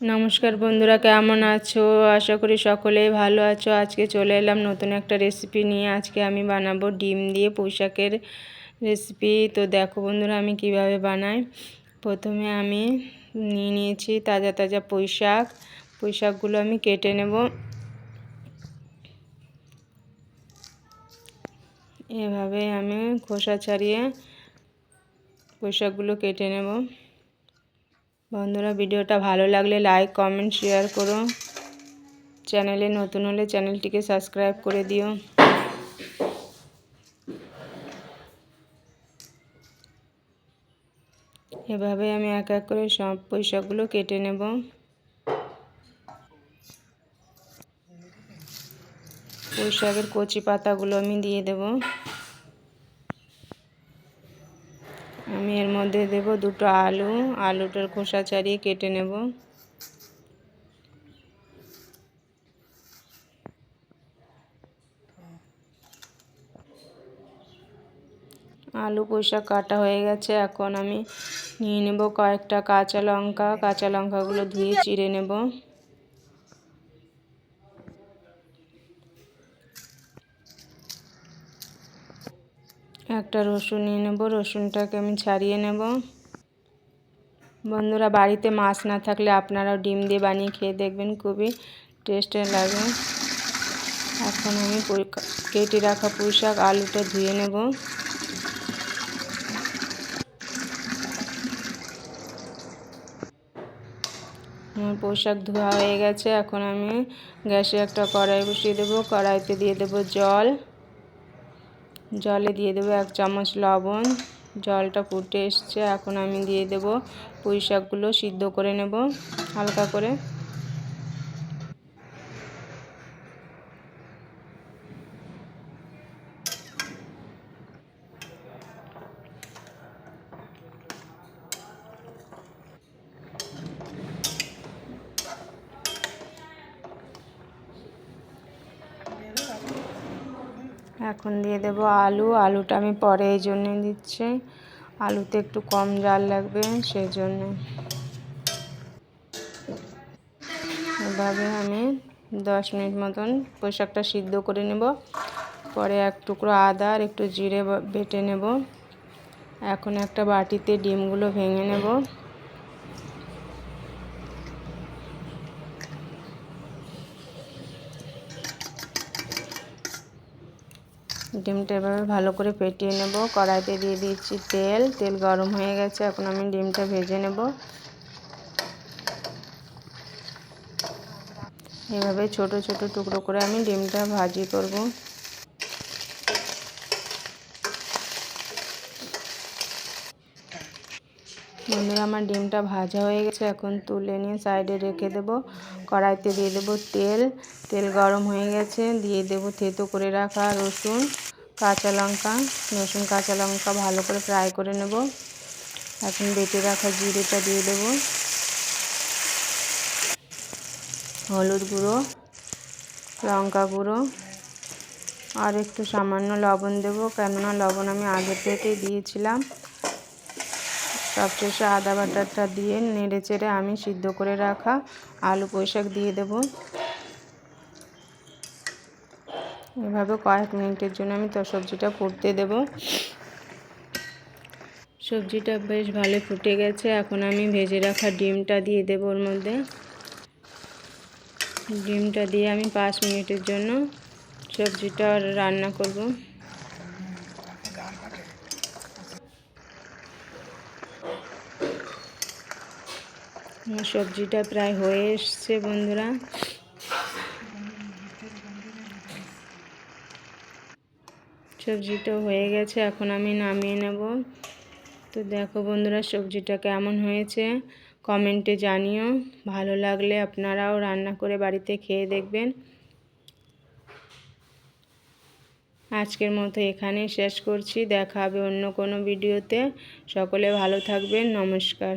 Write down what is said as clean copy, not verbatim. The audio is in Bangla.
নমস্কার বন্ধুরা, কেমন আছো? আশা করি সকলেই ভালো আছো। আজকে চলে এলাম নতুন একটা রেসিপি নিয়ে। আজকে আমি বানাবো ডিম দিয়ে পুঁইশাকের রেসিপি। তো দেখো বন্ধুরা, আমি কিভাবে বানাই। প্রথমে আমি নিয়েছি তাজা তাজা পুঁইশাকগুলো আমি কেটে নেব। এভাবে আমি খোসা ছাড়িয়ে পুঁইশাকগুলো কেটে নেব। বন্ধুরা, ভিডিওটা ভালো লাগলে লাইক কমেন্ট শেয়ার করো। চ্যানেলে নতুন হলে চ্যানেলটিকে সাবস্ক্রাইব করে দিও। এভাবে আমি এক এক করে সব পুঁইশাকগুলো কেটে নেব। পুঁইশাকের কচি পাতাগুলো আমি দিয়ে দেব। আমি এর মধ্যে দেব দুটো আলুটার খোসা ছাড়িয়ে কেটে নেব। আলু পুঁইশাক কাটা হয়ে গেছে। এখন আমি নিয়ে নেব কয়েকটা কাঁচা লঙ্কাগুলো ধুয়ে চিড়ে নেব। একটা রসুন নিয়ে নেব, রসুনটাকে আমি ছাড়িয়ে নেব। বন্ধুরা, বাড়িতে মাছ না থাকলে আপনারাও ডিম দিয়ে বানিয়ে খেয়ে দেখবেন, খুবই টেস্টি লাগে। এখন আমি কেটে রাখা পুঁইশাক আলুটা ধুয়ে নেব। আমার পুঁইশাক ধোয়া হয়ে গেছে। এখন আমি গ্যাসে একটা কড়াই বসিয়ে দেবো। কড়াইতে দিয়ে দেবো জলে দিয়ে দেবো 1 চামচ লবণ। জলটা ফুটে এসছে। এখন আমি দিয়ে দেব পুঁইশাকগুলো সিদ্ধ করে নেব হালকা করে। এখন দিয়ে দেব আলুটা আমি পরে এই জন্য দিচ্ছি, আলুতে একটু কম জাল লাগবে সেই জন্য। এভাবে আমি 10 মিনিট মতন পুঁইশাকটা সিদ্ধ করে নেব। পরে এক টুকরো আদা আর একটু জিরে বেটে নেব। এখন একটা বাটিতে ডিমগুলো ভেঙে নেব। ডিমটা এভাবে ভালো করে ফেটিয়ে নেব। কড়াইতে দিয়ে দিচ্ছি তেল গরম হয়ে গেছে। এখন আমি ডিমটা ভেজে নেব। এভাবে ছোট ছোট টুকরো করে আমি ডিমটা ভাজি করব। বন্ধুরা, আমার ডিমটা ভাজা হয়ে গেছে। এখন তুলে নিয়ে সাইডে রেখে দেব। কড়াইতে দিয়ে দেব তেল গরম হয়ে গেছে। দিয়ে দেব থেতো করে রাখা রসুন কাঁচা লঙ্কা ভালো করে ফ্রাই করে নেব। এখন বেটে রাখা জিরেটা দিয়ে দেব। হলুদ গুঁড়ো, লঙ্কা গুঁড়ো আর একটু সামান্য লবণ দেব, কেননা লবণ আমি আগে থেকেই দিয়েছিলাম। সবশেষে আদা বাটাটা দিয়ে নেড়ে চেড়ে আমি সিদ্ধ করে রাখা আলু পুঁইশাক দিয়ে দেব। এভাবে কয়েক মিনিটের জন্য আমি সবজিটা ফুটতে দেব। সবজিটা বেশ ভালো ফুটে গেছে। এখন আমি ভেজে রাখা ডিমটা দিয়ে দেব ওর মধ্যে। ডিমটা দিয়ে আমি 5 মিনিটের জন্য সবজিটা রান্না করব। আমার সবজিটা প্রায় হয়ে এসছে বন্ধুরা। সবজিটা হয়ে গেছে, এখন আমি নামিয়ে নেব। তো দেখো বন্ধুরা, সবজিটা কেমন হয়েছে কমেন্টে জানিও। ভালো লাগলে আপনারাও রান্না করে বাড়িতে খেয়ে দেখবেন। আজকের মতো এখানেই শেষ করছি। দেখা হবে অন্য কোনো ভিডিওতে। সকলে ভালো থাকবেন। নমস্কার।